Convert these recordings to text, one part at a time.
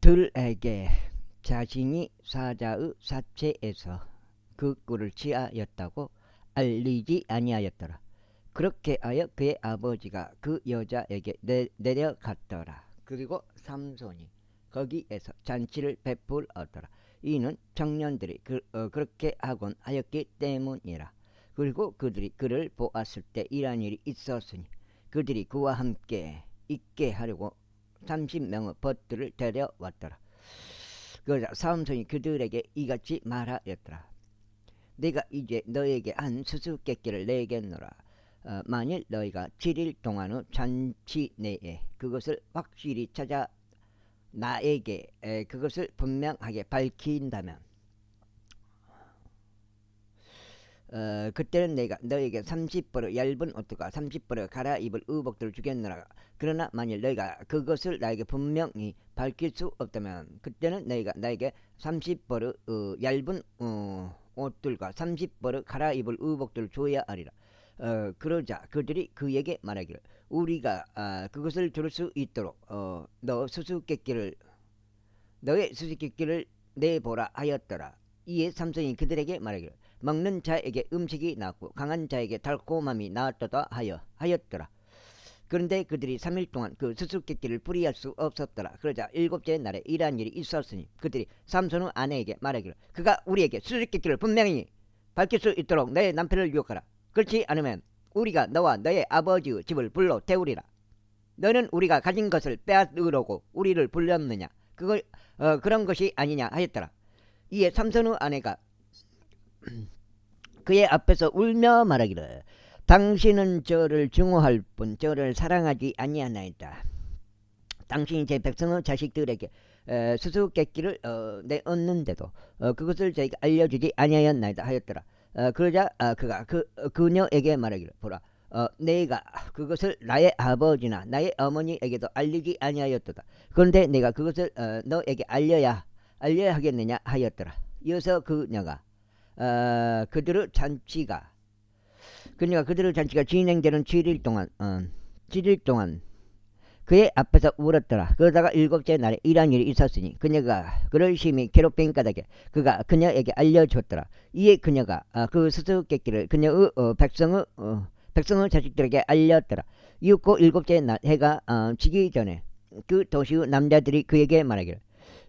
들에게 자신이 사자의 사체에서 그 꿀을 취하였다고 알리지 아니하였더라. 그렇게 하여 그의 아버지가 그 여자에게 내려갔더라. 그리고 삼손이 거기에서 잔치를 베풀었더라. 이는 청년들이 그렇게 하곤 하였기 때문이라. 그리고 그들이 그를 보았을 때 이러한 일이 있었으니 그들이 그와 함께 있게 하려고 30명의 벗들을 데려왔더라. 그러자 삼손이 그들에게 이같이 말하였더라. 내가 이제 너에게 한 수수께끼를 내겠노라. 만일 너희가 7일 동안의 잔치 내에 그것을 확실히 찾아 나에게 그것을 분명하게 밝힌다면 그때는 내가 너에게 30벌의 얇은 옷과 30벌의 갈아입을 의복들을 주겠노라. 그러나 만일 너희가 그것을 나에게 분명히 밝힐 수 없다면 그때는 너희가 나에게 30벌의 얇은 옷들과 30벌의 갈아입을 의복들을 줘야 하리라. 그러자 그들이 그에게 말하기를 우리가 그것을 줄 수 있도록 너의 수수께끼를 내보라 하였더라. 이에 삼손이 그들에게 말하기를 먹는 자에게 음식이 나왔고 강한 자에게 달콤함이 나왔도다 하였더라. 그런데 그들이 3일 동안 그 수수께끼를 풀이할 수 없었더라. 그러자 7째 날에 이러한 일이 있었으니 그들이 삼손의 아내에게 말하기를 그가 우리에게 수수께끼를 분명히 밝힐 수 있도록 너의 남편을 유혹하라. 그렇지 않으면 우리가 너와 너의 아버지의 집을 불러 태우리라. 너는 우리가 가진 것을 빼앗으려고 우리를 불렀느냐? 그런 것이 아니냐 하였더라. 이에 삼손의 아내가 그의 앞에서 울며 말하기를 당신은 저를 증오할 뿐 저를 사랑하지 아니하나이다. 당신이 제 백성의 자식들에게 수수께끼를 내었는데도 그것을 저희가 알려주지 아니하였나이다 하였더라. 그러자 그가 그녀에게 말하기를 보라 내가 그것을 나의 아버지나 나의 어머니에게도 알리지 아니하였도다. 그런데 내가 그것을 너에게 알려야 하겠느냐 하였더라. 이어서 그녀가 그들의 잔치가 진행되는 7일 동안 그의 앞에서 울었더라. 그러다가 7째 날에 이러한 일이 있었으니 그녀가 그를 심히 괴롭힌 까닭에 그가 그녀에게 알려줬더라. 이에 그녀가 그 수수께끼를 그녀의 백성의 자식들에게 알렸더라. 이윽고 7째 날 해가 지기 전에 그 도시의 남자들이 그에게 말하기를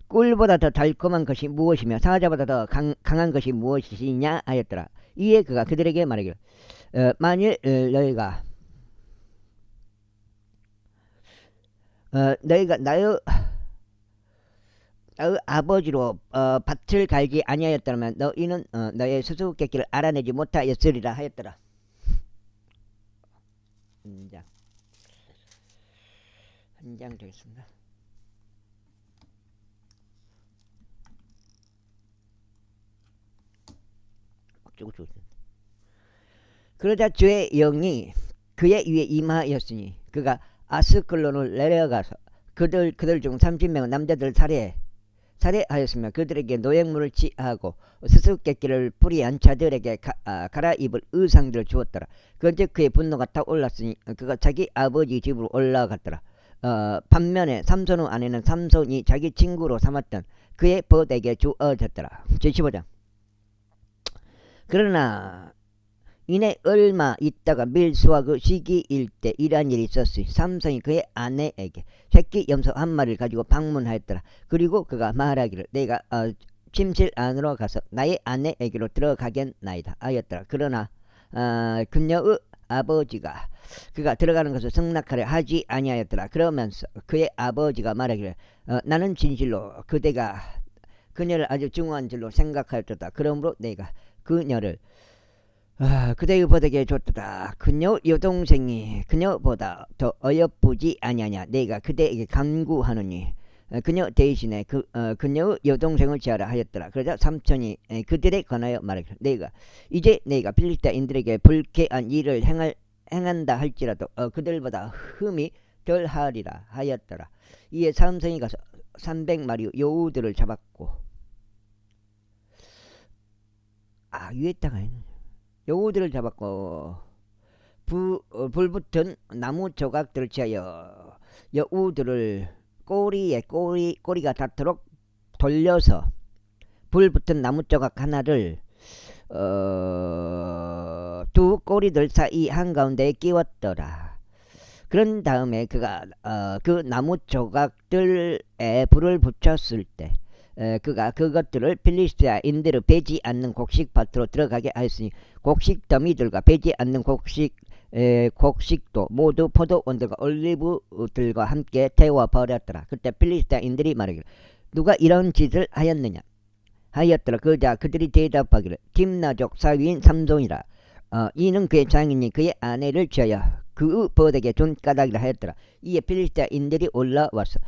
꿀보다 더 달콤한 것이 무엇이며 사자보다 더 강한 것이 무엇이냐 하였더라. 이에 그가 그들에게 말하기를 만일 너희가 나의 아버지로 밭을 갈지 아니하였다면 너희는 너의 수수께끼를 알아내지 못하였으리라 하였더라. 한 장 되겠습니다. 그러자 주의 영이 그의 위에 임하였으니 그가 아스클론을 내려가서 그들 중 30명의 남자들을 살해하였으며 그들에게 노획물을 취하고 수수께끼를 뿌리한 자들에게 갈아입을 의상들을 주었더라. 그런즉 그의 분노가 타올랐으니 그가 자기 아버지 집으로 올라갔더라. 반면에 삼손의 아내는 삼손이 자기 친구로 삼았던 그의 벗에게 주어졌더라. 제15장. 그러나 이내 얼마 있다가 밀수와 그 시기일 때 이러한 일이 있었으니 삼손이 그의 아내에게 새끼 염소 한 마리를 가지고 방문하였더라. 그리고 그가 말하기를 내가 침실 안으로 가서 나의 아내에게로 들어가겠나이다 하였더라. 그러나 그녀의 아버지가 그가 들어가는 것을 승낙하려 하지 아니하였더라. 그러면서 그의 아버지가 말하기를 나는 진실로 그녀를 아주 중요한 줄로 생각하였도다. 그러므로 내가 그녀를 그대의 벗에게 줬도다. 그녀 여동생이 그녀보다 더 어여쁘지 아니하냐. 내가 그대에게 간구하노니 그녀 대신에 그녀의 여동생을 지하라 하였더라. 그러자 삼손이 그들에 관하여 말하기를 이제 내가 필리스타인들에게 불쾌한 일을 행한다 할지라도 그들보다 흠이 덜하리라 하였더라. 이에 삼손이 가서 300마리 여우들을 잡았고 위에다가 여우들을 잡았고 불붙은 나무 조각들을 취하여 여우들을 꼬리에 꼬리가 닿도록 돌려서 불 붙은 나무 조각 하나를 두 꼬리들 사이 한가운데에 끼웠더라. 그런 다음에 그가 그 나무 조각들에 불을 붙였을 때 그가 그것들을 필리스티아인들을 베지 않는 곡식밭으로 들어가게 하였으니 곡식 더미들과 베지 않는 곡식도 모두 포도원들과 올리브들과 함께 태워 버렸더라. 그때 필리스티아인들이 말하기를 누가 이런 짓을 하였느냐 하였더라. 그들이 대답하기를 tim나족 사위인 삼손이라. 이는 그의 장인이 그의 아내를 취하여 그 벗에게 준 까닭이라 하였더라. 이에 필리스티아인들이 올라와서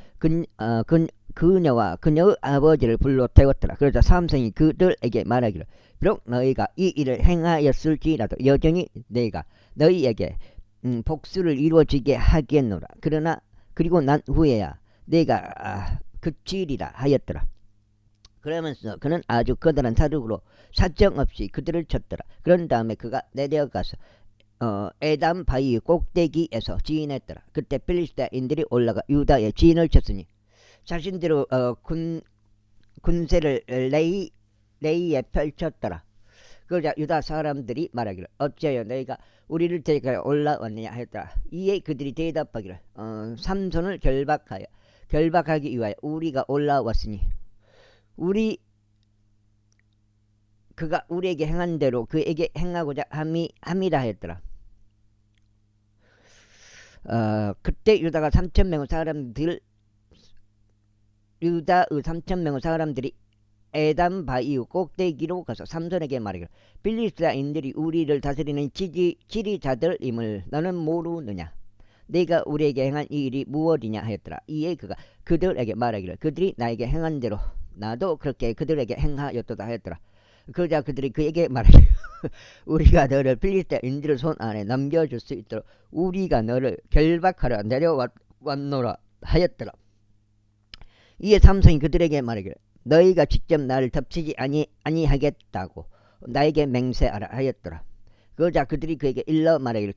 그녀와 그녀의 아버지를 불러 태웠더라. 그러자 삼손이 그들에게 말하기를 비록 너희가 이 일을 행하였을지라도 여전히 내가 너희에게 복수를 이루어지게 하겠노라. 그러나 그리고 난 후에야 내가 그치리라 하였더라. 그러면서 그는 아주 커다란 사륙으로 사정없이 그들을 쳤더라. 그런 다음에 그가 내려가서 에담 바위 꼭대기에서 지인했더라. 그때 필리스티아인들이 올라가 유다에 진을 쳤으니 자신들의 군세를 레이에 펼쳤더라. 그러자 유다 사람들이 말하기를 어찌하여 너희가 우리를 데리러 올라왔느냐 하였더라. 이에 그들이 대답하기를 삼손을 결박하기 위하여 우리가 올라왔으니 그가 우리에게 행한 대로 그에게 행하고자 함이라 하였더라. 그때 유다의 3,000명의 사람들이 에담 바위 꼭대기로 가서 삼손에게 말하기를 필리스티아인들이 우리를 다스리는 지리자들임을 너는 모르느냐? 내가 우리에게 행한 이 일이 무엇이냐 하였더라. 이에 그가 그들에게 말하기를 그들이 나에게 행한 대로 나도 그렇게 그들에게 행하였도다 하였더라. 그러자 그들이 그에게 말하기를 우리가 너를 필리스티아인들의 손 안에 넘겨줄 수 있도록 우리가 너를 결박하러 내려왔노라 하였더라. 이에 삼손이 그들에게 말하기를 너희가 직접 나를 덮치지 아니하겠다고 나에게 맹세하라 하였더라. 그러자 그들이 그에게 일러 말하기를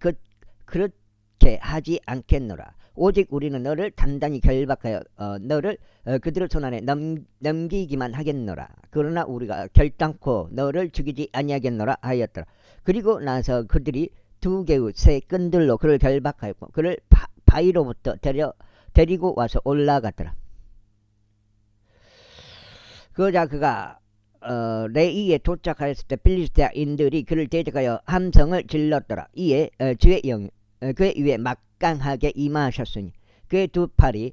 그렇게 하지 않겠노라. 오직 우리는 너를 단단히 결박하여 너를 그들의 손안에 넘기기만 하겠노라. 그러나 우리가 결단코 너를 죽이지 아니하겠노라 하였더라. 그리고 나서 그들이 두 개의 새 끈들로 그를 결박하였고 그를 바위로부터 데리고 와서 올라갔더라. 그러자 그가 레이에 도착하였을 때 필리스티아인들이 그를 대적하여 함성을 질렀더라. 이에 주의 영이 그의 위에 막강하게 임하셨으니 그의 두 팔에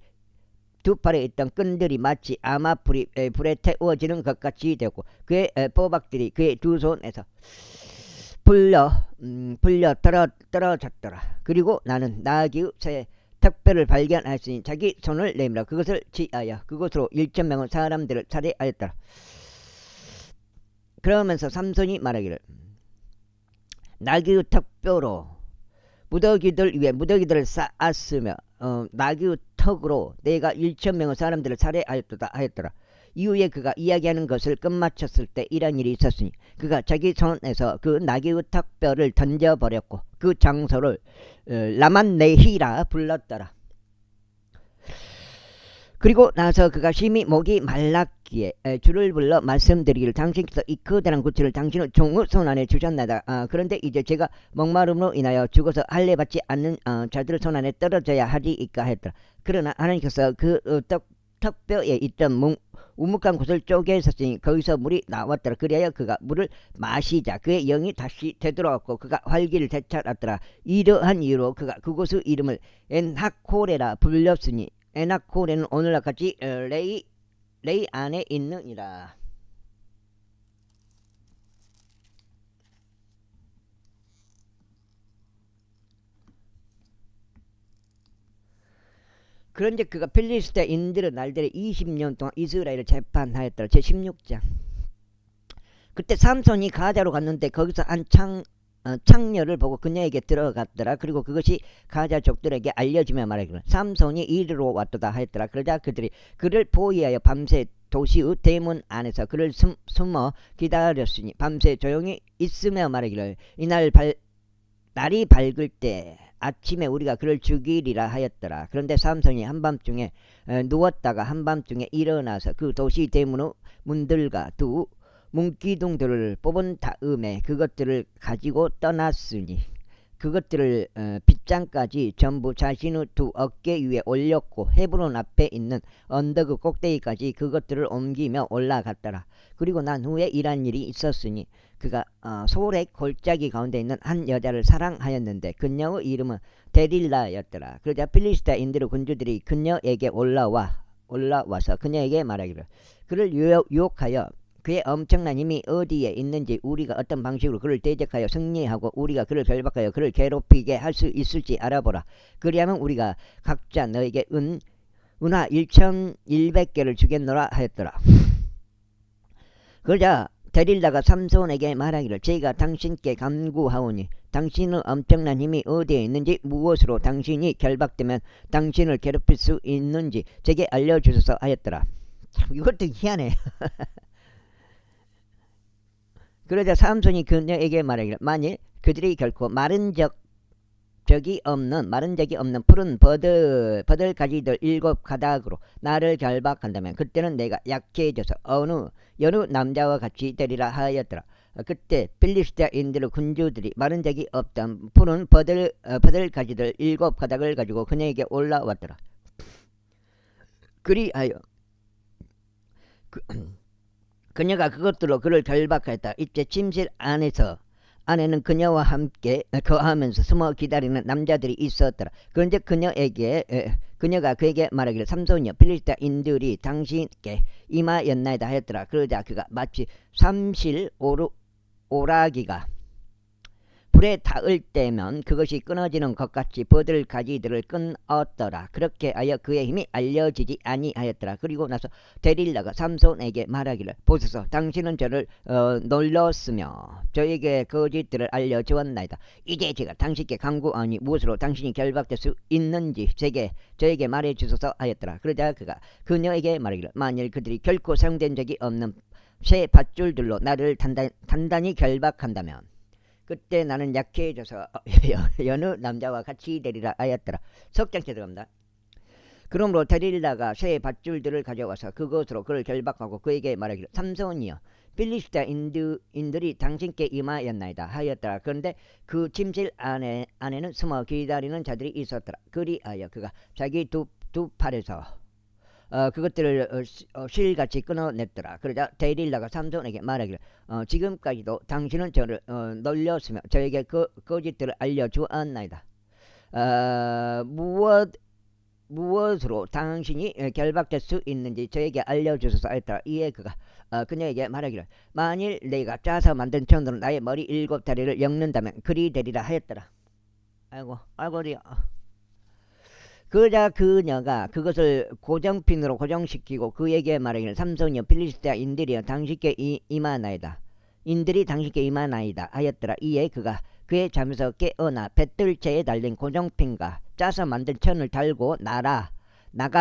있던 끈들이 마치 아마불이 불에 태워지는 것 같이 되었고 그의 뽀박들이 그의 두 손에서 불려 떨어졌더라. 그리고 나는 나귀의 새 턱뼈를 발견하였으니 자기 손을 내밀어 그것을 취하여 그곳으로 1,000명의 사람들을 살해하였더라. 그러면서 삼손이 말하기를 나귀의 턱뼈로 무더기들 위에 무더기들을 쌓았으며 나귀의 턱으로 내가 1,000명의 사람들을 살해하였도다 하였더라. 이후에 그가 이야기하는 것을 끝마쳤을 때 이런 일이 있었으니 그가 자기 손에서 그 나귀의 턱뼈를 던져버렸고 그 장소를 라만네히라 불렀더라. 그리고 나서 그가 심히 목이 말랐기에 주를 불러 말씀드리기를 당신께서 이 커다란 구치를 당신의 종의 손 안에 주셨나이다. 그런데 이제 제가 목마름으로 인하여 죽어서 할례받지 않는 자들의 손 안에 떨어져야 하리이까 했더라. 그러나 하나님께서 그 턱뼈에 있던 우묵한 곳을 쪼개셨으니 거기서 물이 나왔더라. 그리하여 그가 물을 마시자 그의 영이 다시 되돌아왔고 그가 활기를 되찾았더라. 이러한 이유로 그가 그곳의 이름을 엔하코레라 불렸으니 엔하코레는 오늘날 같이 레이 안에 있느니라. 그런데 그가 필리스티아인들의 날들에 20년 동안 이스라엘을 재판하였더라. 제16장. 그때 삼손이 가자로 갔는데 거기서 한 창녀를 보고 그녀에게 들어갔더라. 그리고 그것이 가자족들에게 알려지며 말하기를 삼손이 이리로 왔도다 하였더라. 그러자 그들이 그를 포위하여 밤새 도시의 대문 안에서 그를 숨어 기다렸으니 밤새 조용히 있으며 말하기를 이날 날이 밝을 때 아침에 우리가 그를 죽이리라 하였더라. 그런데 삼손이 한밤중에 누웠다가 한밤중에 일어나서 그 도시 대문 문들과 두 문기둥들을 뽑은 다음에 그것들을 가지고 떠났으니 그것들을 빗장까지 전부 자신의 두 어깨 위에 올렸고 헤브론 앞에 있는 언덕 꼭대기까지 그것들을 옮기며 올라갔더라. 그리고 난 후에 이런 일이 있었으니 그가 소렉 골짜기 가운데 있는 한 여자를 사랑하였는데 그녀의 이름은 데릴라였더라. 그러자 필리스타인들의 군주들이 그녀에게 올라와서 그녀에게 말하기를 그를 유혹하여 그의 엄청난 힘이 어디에 있는지 우리가 어떤 방식으로 그를 대적하여 승리하고 우리가 그를 결박하여 그를 괴롭히게 할 수 있을지 알아보라. 그리하면 우리가 각자 너에게 은화 1100개를 주겠노라 하였더라. 그러자 데릴라가 삼손에게 말하기를 제가 당신께 간구하오니 당신의 엄청난 힘이 어디에 있는지 무엇으로 당신이 결박되면 당신을 괴롭힐 수 있는지 제게 알려주소서 하였더라. 참 이것도 희한해. 그러자 삼손이 그녀에게 말하기를 만일 그들이 결코 마른 적이 없는 푸른 버들가지들 7가닥으로 나를 결박한다면 그때는 내가 약해져서 여느 남자와 같이 되리라 하였더라. 그때 필리스타인들의 군주들이 마른 적이 없던 푸른 버들가지들 7가닥을 가지고 그녀에게 올라왔더라. 그리하여 그녀가 그것들로 그를 결박하였다. 이때 침실 안에는 그녀와 함께 거하면서 숨어 기다리는 남자들이 있었더라. 그런데 그녀가 그에게 말하기를 삼손이여 필리스타인들이 당신께 임하였나이다 하였더라. 그러자 그가 마치 삼실 오라기가 불에 닿을 때면 그것이 끊어지는 것 같이 버들가지들을 끊었더라. 그렇게 하여 그의 힘이 알려지지 아니하였더라. 그리고 나서 데릴라가 삼손에게 말하기를 보소서 당신은 저를 놀렸으며 저에게 거짓들을 알려주었나이다. 이제 제가 당신께 간구하니 무엇으로 당신이 결박될 수 있는지 저에게 말해주소서 하였더라. 그러자 그가 그녀에게 말하기를 만일 그들이 결코 사용된 적이 없는 새 밧줄들로 나를 단단히 결박한다면 그때 나는 약해져서 여느 남자와 같이 되리라 하였더라. 석장째 들어갑니다. 그러므로 데릴라가 새 밧줄들을 가져와서 그것으로 그를 결박하고 그에게 말하기를 삼손이여 필리스타인들이 당신께 임하였나이다 하였더라. 그런데 그 침실 안에는 숨어 기다리는 자들이 있었더라. 그리하여 그가 자기 두 팔에서 그것들을 실같이 끊어냈더라. 그러자 데릴라가 삼손에게 말하기를 지금까지도 당신은 저를 놀렸으며 저에게 거짓들을 알려주었나이다. 무엇으로 당신이 결박될 수 있는지 저에게 알려주소서 하였더라. 이에 그가 그녀에게 말하기를 만일 내가 짜서 만든 천으로 나의 머리 7다리를 엮는다면 그리 되리라 하였더라. 아이고 그러자 그녀가 그것을 고정핀으로 고정시키고 그에게 말하기를 삼손이여 필리스타인들이여 당신께 임하나이다. 인들이 당신께 임하나이다 하였더라. 이에 그가 그의 잠에서 깨어나 뱃들채에 달린 고정핀과 짜서 만든 천을 달고 나가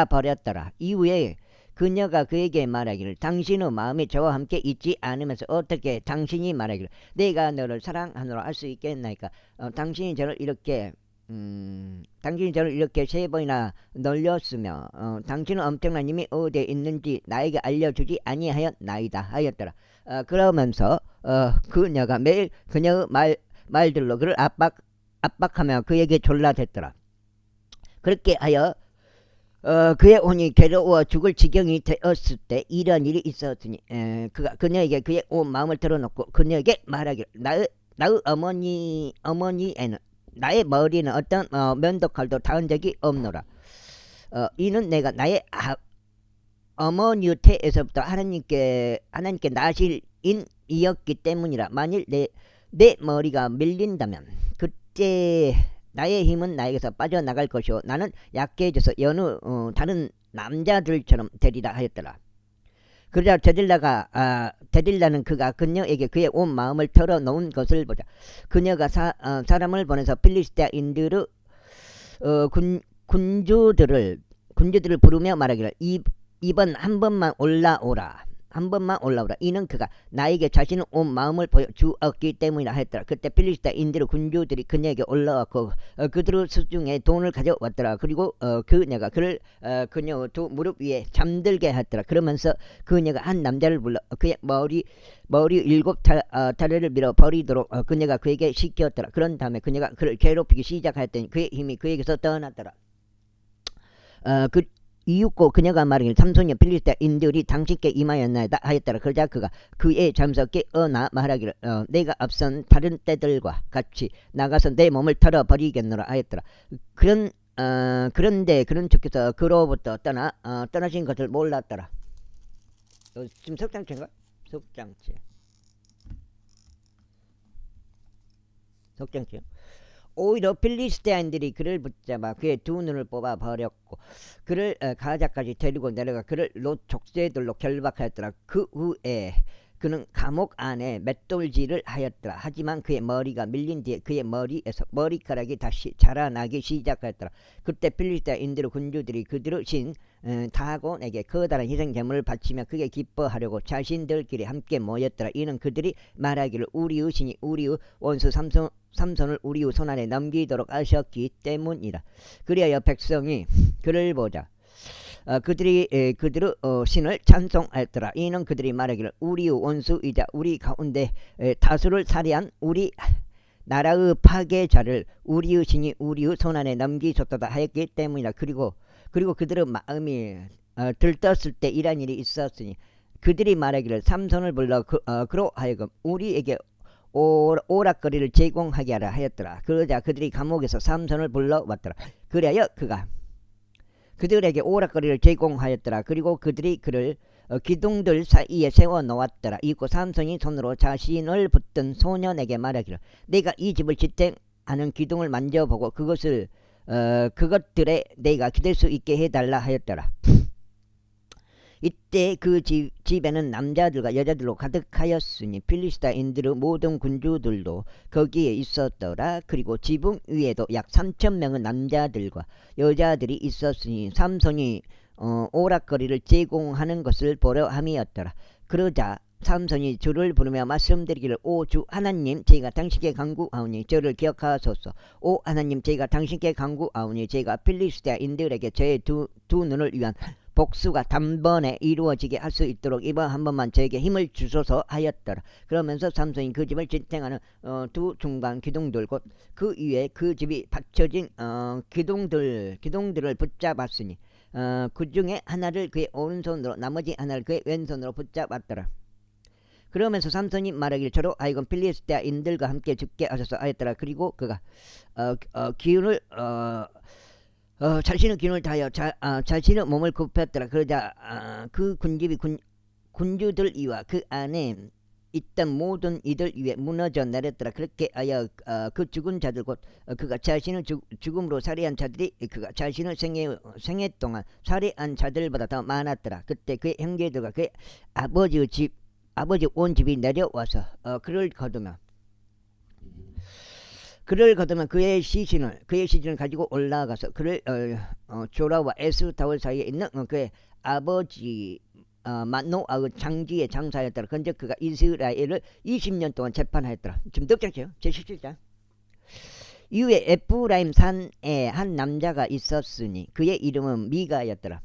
버렸더라. 이후에 그녀가 그에게 말하기를 당신의 마음이 저와 함께 있지 않으면서 어떻게 당신이 말하기를 내가 너를 사랑하노라 할 수 있겠나이까. 당신이 저를 이렇게 세 번이나 놀렸으며 당신은 엄청난 힘이 어디에 있는지 나에게 알려주지 아니하였나이다 하였더라. 그러면서 그녀가 매일 그녀의 말들로 그를 압박하며 그에게 졸라댔더라. 그렇게 하여 그의 혼이 괴로워 죽을 지경이 되었을 때 이런 일이 있었으니 그가 그녀에게 그의 온 마음을 털어놓고 그녀에게 말하기를 나의 어머니에는 나의 머리는 어떤 면도칼도 닿은 적이 없노라. 이는 내가 나의 어머니 태에서부터 하나님께 나실인이었기 때문이라. 만일 내 머리가 밀린다면 그때 나의 힘은 나에게서 빠져나갈 것이요 나는 약해져서 여느 다른 남자들처럼 되리라 하였더라. 그러자 데릴라는 그가 그녀에게 그의 온 마음을 털어놓은 것을 보자 그녀가 사람을 보내서 필리스타인들의 군주들을 부르며 말하기를 이번 한 번만 올라오라. 한 번만 올라오라. 이는 그가 나에게 자신의 온 마음을 보여주었기 때문이라 하였더라. 그때 필리스타인들의 군주들이 그녀에게 올라왔고 그들의 수중에 돈을 가져왔더라. 그리고 그녀가 그를 그녀의 두 무릎 위에 잠들게 했더라. 그러면서 그녀가 한 남자를 불러 그의 머리 7다리를 밀어 버리도록 그녀가 그에게 시켰더라. 그런 다음에 그녀가 그를 괴롭히기 시작하였더니 그의 힘이 그에게서 떠났더라. 그 이윽고 그녀가 말하기를 삼손이 필리스타인들이 당신께 임하였나이다 하였더라. 그러자 그가 그의 잠에서 깨어나 말하기를 내가 앞선 다른 때들과 같이 나가서 내 몸을 털어버리겠노라 하였더라. 그런데 그런 척해서 그로부터 떠나신 것을 몰랐더라. 지금 석장체인가? 석장체. 오히려 필리스테인들이 그를 붙잡아 그의 두 눈을 뽑아 버렸고 그를 가자까지 데리고 내려가 그를 롯 족쇄들로 결박하였더라. 그 후에 그는 감옥 안에 맷돌질을 하였더라. 하지만 그의 머리가 밀린 뒤에 그의 머리에서 머리카락이 다시 자라나기 시작하였더라. 그때 필리스테인들의 군주들이 그들의 신 다곤에게 커다란 희생 제물을 바치며 그게 기뻐하려고 자신들끼리 함께 모였더라. 이는 그들이 말하기를 우리의 신이 우리의 원수 삼손을 우리의 손안에 넘기도록 하셨기 때문이라. 그리하여 백성이 그를 보자 그들의 신을 찬송하였더라. 이는 그들이 말하기를 우리의 원수이자 우리 가운데 다수를 살해한 우리 나라의 파괴자를 우리의 신이 우리의 손안에 넘기셨도다 하였기 때문이라. 그리고 그들의 마음이 들떴을 때 이런 일이 있었으니 그들이 말하기를 삼손을 불러 그로 하여금 우리에게 오락거리를 제공하게 하라 하였더라. 그러자 그들이 감옥에서 삼손을 불러왔더라. 그리하여 그가 그들에게 오락거리를 제공하였더라. 그리고 그들이 그를 기둥들 사이에 세워 놓았더라. 이고 삼손이 손으로 자신을 붙든 소년에게 말하기를 내가 이 집을 지탱하는 기둥을 만져보고 그것들에 내가 기댈 수 있게 해달라 하였더라. 이때 그 집에는 남자들과 여자들로 가득하였으니 필리스타인들의 모든 군주들도 거기에 있었더라. 그리고 지붕 위에도 약 3,000명의 남자들과 여자들이 있었으니 삼손이 오락거리를 제공하는 것을 보려 함이었더라. 그러자 삼손이 주를 부르며 말씀드리기를 오 주 하나님 제가 당신께 간구하오니 저를 기억하소서. 오 하나님 제가 당신께 간구하오니 제가 필리스타인들에게 저의 두 눈을 위한 복수가 단번에 이루어지게 할 수 있도록 이번 한 번만 저에게 힘을 주소서 하였더라. 그러면서 삼손이 그 집을 지탱하는 두 중간 기둥들 곧 그 위에 그 집이 받쳐진 기둥들을 붙잡았으니 그 중에 하나를 그의 오른손으로 나머지 하나를 그의 왼손으로 붙잡았더라. 그러면서 삼손이 말하기를 저로 하여금 필리스테인들과 함께 죽게 하소서 하였더라. 그리고 그가 기운을 자신의 기운을 다하여 자신의 몸을 굽혔더라. 그러자 그 군주들 위와 그 안에 있던 모든 이들 위에 무너져 내렸더라. 그렇게 하여 그 죽은 자들 곧 그가 자신을 죽음으로 살해한 자들이 그가 자신의 생애 동안 살해한 자들보다 더 많았더라. 그때 그의 형제들과 그의 아버지 온 집이 내려와서 그를 거두며 그의 시신을 가지고 올라가서 그를 조라와 에스타올 사이에 있는 그의 아버지 만노아의 장지에 장사하였더라. 근데 그가 이스라엘을 20년 동안 재판하였더라. 지금 득장치요. 제17장. 이후에 에프라임 산에 한 남자가 있었으니 그의 이름은 미가였더라.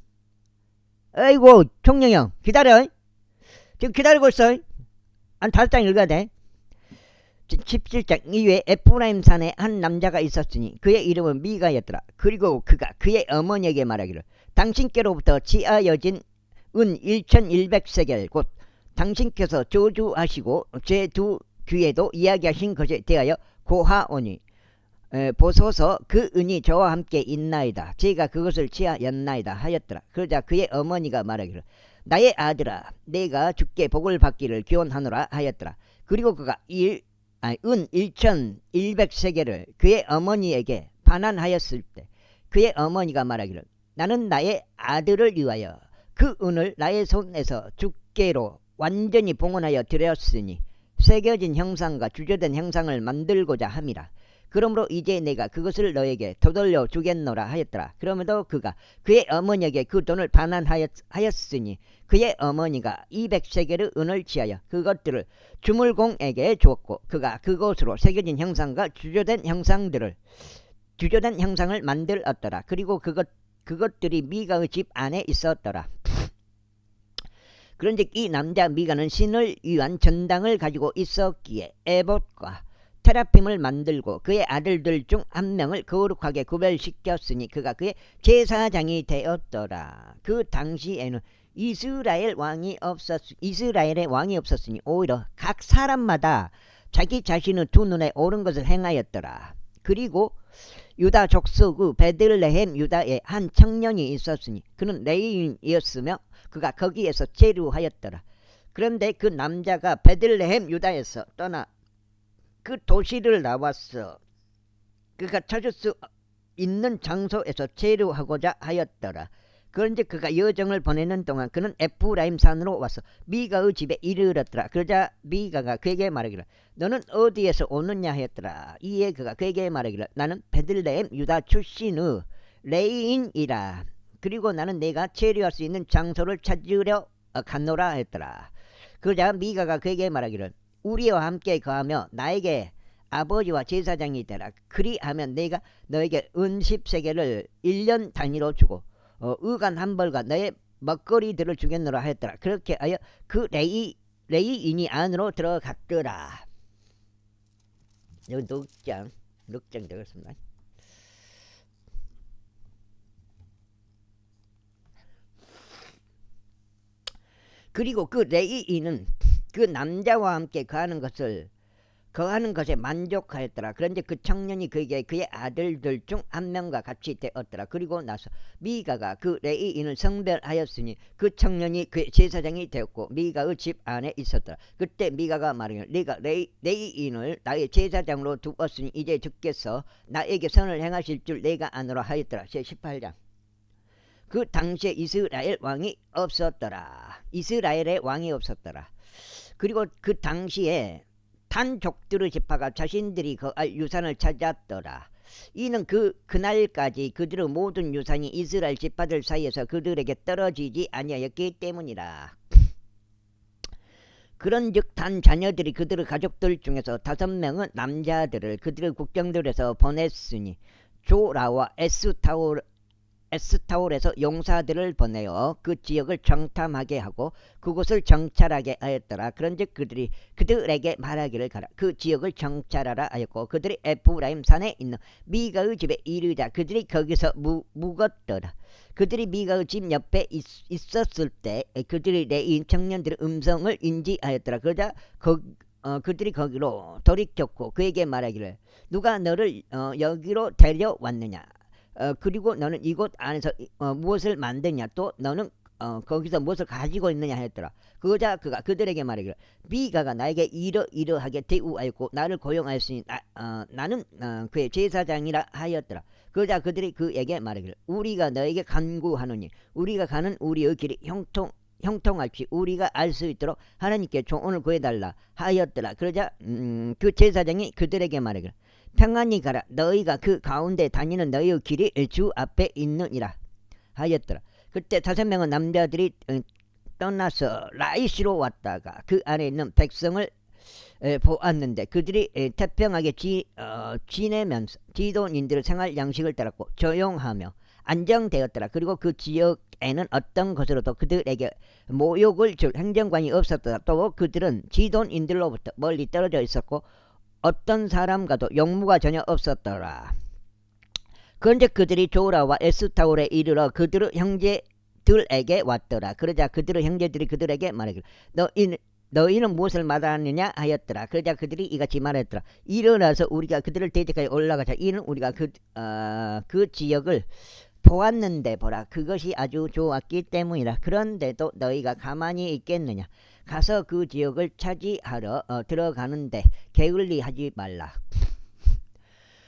아이고 총령형 기다려. 지금 기다리고 있어. 한 5장 읽어야 돼. 17장 이후에 에프라임 산에 한 남자가 있었으니 그의 이름은 미가였더라. 그리고 그가 그의 어머니에게 말하기를 당신께로부터 취하여진 은 1100세겔 곧 당신께서 저주하시고 제 두 귀에도 이야기하신 것에 대하여 고하오니 보소서 그 은이 저와 함께 있나이다. 제가 그것을 취하였나이다 하였더라. 그러자 그의 어머니가 말하기를 나의 아들아 내가 주께 복을 받기를 기원하노라 하였더라. 그리고 그가 은 1100세겔을 그의 어머니에게 반환하였을 때 그의 어머니가 말하기를 나는 나의 아들을 위하여 그 은을 나의 손에서 주께로 완전히 봉헌하여 드렸으니 새겨진 형상과 주저된 형상을 만들고자 함이라. 그러므로 이제 내가 그것을 너에게 되돌려 주겠노라 하였더라. 그러면도 그가 그의 어머니에게 그 돈을 반환하였으니 그의 어머니가 200세겔의 은을 취하여 그것들을 주물공에게 주었고 그가 그것으로 새겨진 형상과 주조된 형상을 만들었더라. 그리고 그것들이 미가의 집 안에 있었더라. 그런즉 이 남자 미가는 신을 위한 전당을 가지고 있었기에 에봇과 테라핌을 만들고 그의 아들들 중 한 명을 거룩하게 구별시켰으니 그가 그의 제사장이 되었더라. 그 당시에는 이스라엘의 왕이 없었으니 오히려 각 사람마다 자기 자신의 두 눈에 옳은 것을 행하였더라. 그리고 유다 족속의 베들레헴 유다에 한 청년이 있었으니 그는 레위인이었으며 그가 거기에서 체류하였더라. 그런데 그 남자가 베들레헴 유다에서 떠나 그 도시를 나왔어. 그가 찾을 수 있는 장소에서 체류하고자 하였더라. 그런데 그가 여정을 보내는 동안 그는 에프라임 산으로 와서 미가의 집에 이르렀더라. 그러자 미가가 그에게 말하기를 너는 어디에서 오느냐 하였더라. 이에 그가 그에게 말하기를 나는 베들레헴 유다 출신의 레위인이라. 그리고 나는 내가 체류할 수 있는 장소를 찾으려 갔노라 했더라. 그러자 미가가 그에게 말하기를 우리와 함께 거하며 나에게 아버지와 제사장이 되라. 그리하면 내가 너에게 은 10세겔을 1년 단위로 주고 의관 한 벌과 너의 먹거리들을 주겠노라 하였더라. 그렇게 하여 그 레위인이 안으로 들어갔더라. 여기 넉장 되겠습니다. 그리고 그 레위인은 그 남자와 함께 거하는 것에 만족하였더라. 그런데 그 청년이 그에게 그의 아들들 중 한 명과 같이 되었더라. 그리고 나서 미가가 그 레위인을 성별하였으니 그 청년이 그의 제사장이 되었고 미가의 집 안에 있었더라. 그때 미가가 말하기를 네가 레위인을 나의 제사장으로 두었으니 이제 주께서 나에게 선을 행하실 줄 내가 아노라 하였더라. 제18장. 그 당시에 이스라엘의 왕이 없었더라. 그리고 그 당시에 단족들의 지파가 자신들이 거할 유산을 찾았더라. 이는 그날까지 그들의 모든 유산이 이스라엘 지파들 사이에서 그들에게 떨어지지 아니하였기 때문이라. 그런즉 단 자녀들이 그들의 가족들 중에서 5명은 남자들을 그들의 국경들에서 보냈으니 조라와 에스타올에서 용사들을 보내어 그 지역을 정탐하게 하고 그곳을 정찰하게 하였더라. 그런즉 그들이 그들에게 말하기를 가라. 그 지역을 정찰하라 하였고 그들이 에프라임 산에 있는 미가의 집에 이르자 그들이 거기서 묵었더라. 그들이 미가의 집 옆에 있었을 때 그들이 레위인 청년들의 음성을 인지하였더라. 그러자 그들이 거기로 돌이켰고 그에게 말하기를 누가 너를 여기로 데려왔느냐. 그리고 너는 이곳 안에서 무엇을 만드냐 또 너는 거기서 무엇을 가지고 있느냐 했더라. 그러자 그가 그들에게 말하기를 미가가 나에게 이러하게 대우하였고 나를 고용하였으니 나는 그의 제사장이라 하였더라. 그러자 그들이 그에게 말하기를 우리가 너에게 간구하노니 우리가 가는 우리의 길이 형통할지 우리가 알 수 있도록 하나님께 조언을 구해달라 하였더라. 그러자 그 제사장이 그들에게 말하기를 평안히 가라. 너희가 그 가운데 다니는 너희의 길이 주 앞에 있느니라 하였더라. 그때 5명의 남자들이 떠나서 라이시로 왔다가 그 안에 있는 백성을 보았는데 그들이 태평하게 지내면서 지도인들의 생활 양식을 따랐고 조용하며 안정되었더라. 그리고 그 지역에는 어떤 것으로도 그들에게 모욕을 줄 행정관이 없었더라. 또 그들은 지도인들로부터 멀리 떨어져 있었고 어떤 사람과도 용무가 전혀 없었더라. 그런데 그들이 조라와 에스타올에 이르러 그들의 형제들에게 왔더라. 그러자 그들의 형제들이 그들에게 말하기를 너희는 무엇을 말하느냐 하였더라. 그러자 그들이 이같이 말했더라. 일어나서 우리가 그들을 대적하여 올라가자. 이는 우리가 그 지역을 보았는데 보라 그것이 아주 좋았기 때문이라. 그런데도 너희가 가만히 있겠느냐. 가서 그 지역을 차지하러 들어가는데 게을리하지 말라.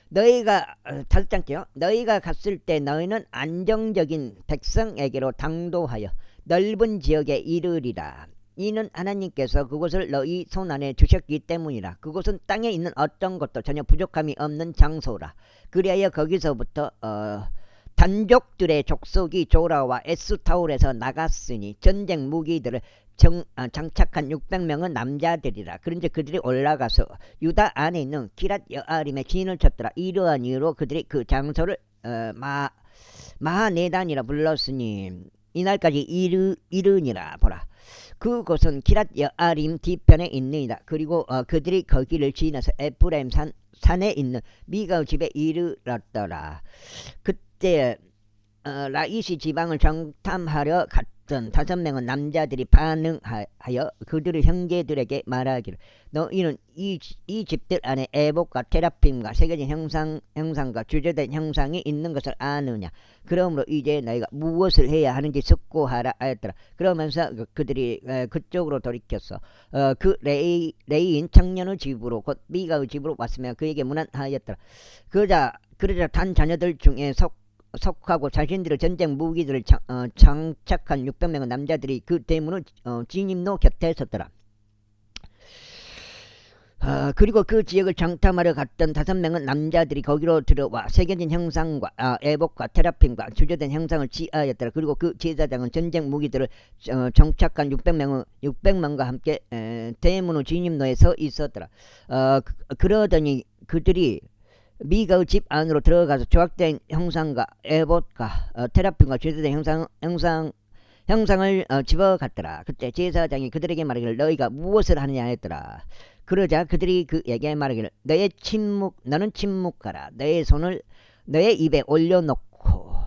너희가 8장째요. 너희가 갔을 때 너희는 안정적인 백성에게로 당도하여 넓은 지역에 이르리라. 이는 하나님께서 그곳을 너희 손안에 주셨기 때문이라. 그곳은 땅에 있는 어떤 것도 전혀 부족함이 없는 장소라. 그리하여 거기서부터 단족들의 족속이 조라와 에스타올에서 나갔으니 전쟁 무기들을 장착한 600명은 남자들이라. 그런데 그들이 올라가서 유다 안에 있는 기랏 여아림에 진을 쳤더라. 이러한 이유로 그들이 그 장소를 마하네단이라 불렀으니 이날까지 이르니라. 보라, 그곳은 기랏 여아림 뒤편에 있느니라. 그리고 그들이 거기를 지나서 에프라임 산에 있는 미가의 집에 이르렀더라. 그때 라이시 지방을 정탐하려 갔던 5명은 남자들이 반응하여 그들의 형제들에게 말하기를, 너희는 이 집들 안에 에봇과 테라핌과 새겨진 형상과 주제된 형상이 있는 것을 아느냐. 그러므로 이제 너희가 무엇을 해야 하는지 숙고하라 하였더라. 그러면서 그들이 그쪽으로 돌이켰어. 그 레이인 청년의 집으로 곧 미가의 집으로 왔으며 그에게 문안하였더라. 그러자 단 자녀들 중에 속하고 자신들의 전쟁 무기들을 장착한 600명의 남자들이 그 대문의 진입로 곁에 섰더라. 그리고 그 지역을 정탐하러 갔던 5명은 남자들이 거기로 들어와 새겨진 형상과 에봇과 테라핌과 주제된 형상을 취하였더라. 그리고 그 제사장은 전쟁 무기들을 정착한 600명과 함께 대문의 진입로에 서 있었더라. 그러더니 그들이 미가의 집 안으로 들어가서 조각된 형상과 에봇과 테라핌과 제사된 형상을 집어갔더라. 그때 제사장이 그들에게 말하기를, 너희가 무엇을 하느냐 했더라. 그러자 그들이 그에게 말하기를, 너는 침묵하라. 너의 손을 너의 입에 올려놓고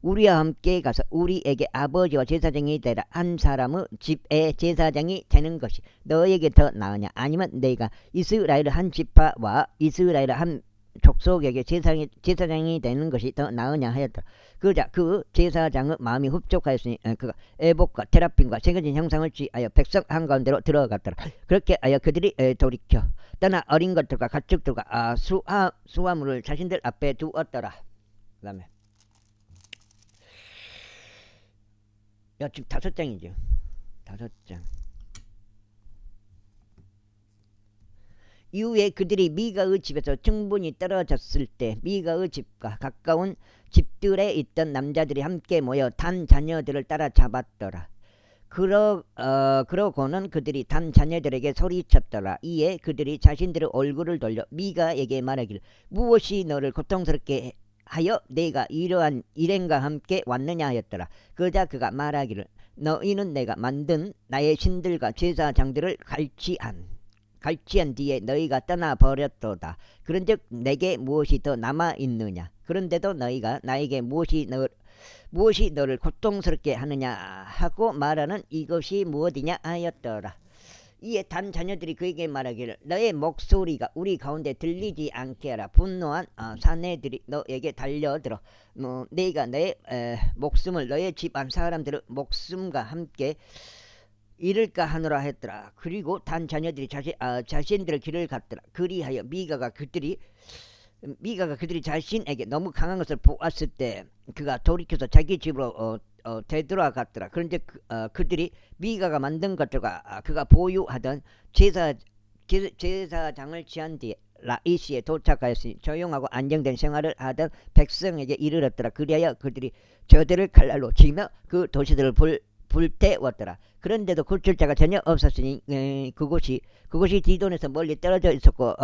우리와 함께 가서 우리에게 아버지와 제사장이 되라. 한 사람의 집에 제사장이 되는 것이 너에게 더 나으냐, 아니면 내가 이스라엘의 한 지파와 이스라엘의 한 족속에게 제사장이 되는 것이 더 나으냐 하였다. 그러자 그 제사장의 마음이 흡족하였으니 그가 에봇과 테라핌과 새겨진 형상을 취하여 백성 한가운데로 들어갔더라. 그렇게 하여 그들이 돌이켜 떠나 어린 것들과 가축들과 수화물을 자신들 앞에 두었더라. 그 다음에 지금 5장이죠. 5장. 이후에 그들이 미가의 집에서 충분히 떨어졌을 때 미가의 집과 가까운 집들에 있던 남자들이 함께 모여 단 자녀들을 따라잡았더라. 그러고는 그들이 단 자녀들에게 소리쳤더라. 이에 그들이 자신들의 얼굴을 돌려 미가에게 말하기를, 무엇이 너를 고통스럽게 하여 내가 이러한 일행과 함께 왔느냐 하였더라. 그러자 그가 말하기를, 너희는 내가 만든 나의 신들과 제사장들을 갈취한 뒤에 너희가 떠나버렸도다. 그런즉 내게 무엇이 더 남아있느냐. 그런데도 너희가 나에게 무엇이 너를 고통스럽게 하느냐 하고 말하는 이것이 무엇이냐 하였더라. 이에 단 자녀들이 그에게 말하기를, 너의 목소리가 우리 가운데 들리지 않게 하라. 분노한 사내들이 너에게 달려들어 네가 너의 목숨을 너의 집안 사람들의 목숨과 함께 잃을까 하노라 했더라. 그리고 단 자녀들이 자신들의 길을 갔더라. 그리하여 미가가 그들이 자신에게 너무 강한 것을 보았을 때 그가 돌이켜서 자기 집으로 되돌아갔더라. 그런데 그들이 미가가 만든 것들과 그가 보유하던 제사장을 취한 뒤에 라이시에 도착하였으니 조용하고 안정된 생활을 하던 백성에게 이르렀더라. 그리하여 그들이 저들을 칼날로 치며 그 도시들을 불태웠더라. 그런데도 고칠 자가 전혀 없었으니 그곳이 디돈에서 멀리 떨어져 있었고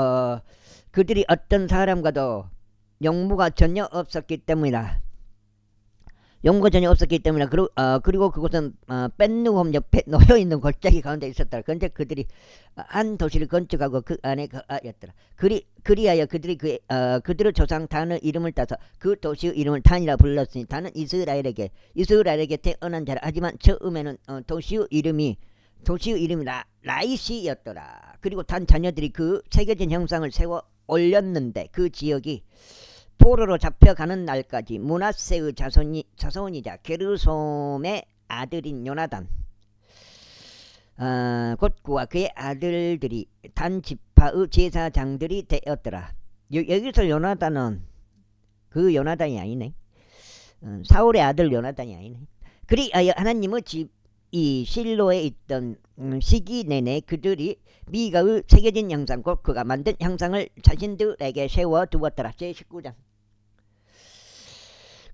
그들이 어떤 사람과도 용무가 전혀 없었기 때문이라. 그리고 그곳은 벤누홈 옆에 놓여있는 골짜기 가운데 있었더라. 그런데 그들이 한 도시를 건축하고 그 안에 거하였더라. 그리하여 그들이 그들의 조상 단의 이름을 따서 그 도시의 이름을 단이라 불렀으니 단은 이스라엘에게 태어난 자라. 하지만 처음에는 도시의 이름이 라이시였더라. 그리고 단 자녀들이 그 새겨진 형상을 세워 올렸는데 그 지역이 포로로 잡혀가는 날까지 므낫세의 자손이자 게르솜의 아들인 요나단 곧 그와 그의 아들들이 단 지파의 제사장들이 되었더라. 여기서 요나단은 그 요나단이 아니네. 사울의 아들 요나단이 아니네. 그리하여 하나님의 집 이 실로에 있던 시기 내내 그들이 미가의 새겨진 형상 곧 그가 만든 형상을 자신들에게 세워두었더라. 제19장.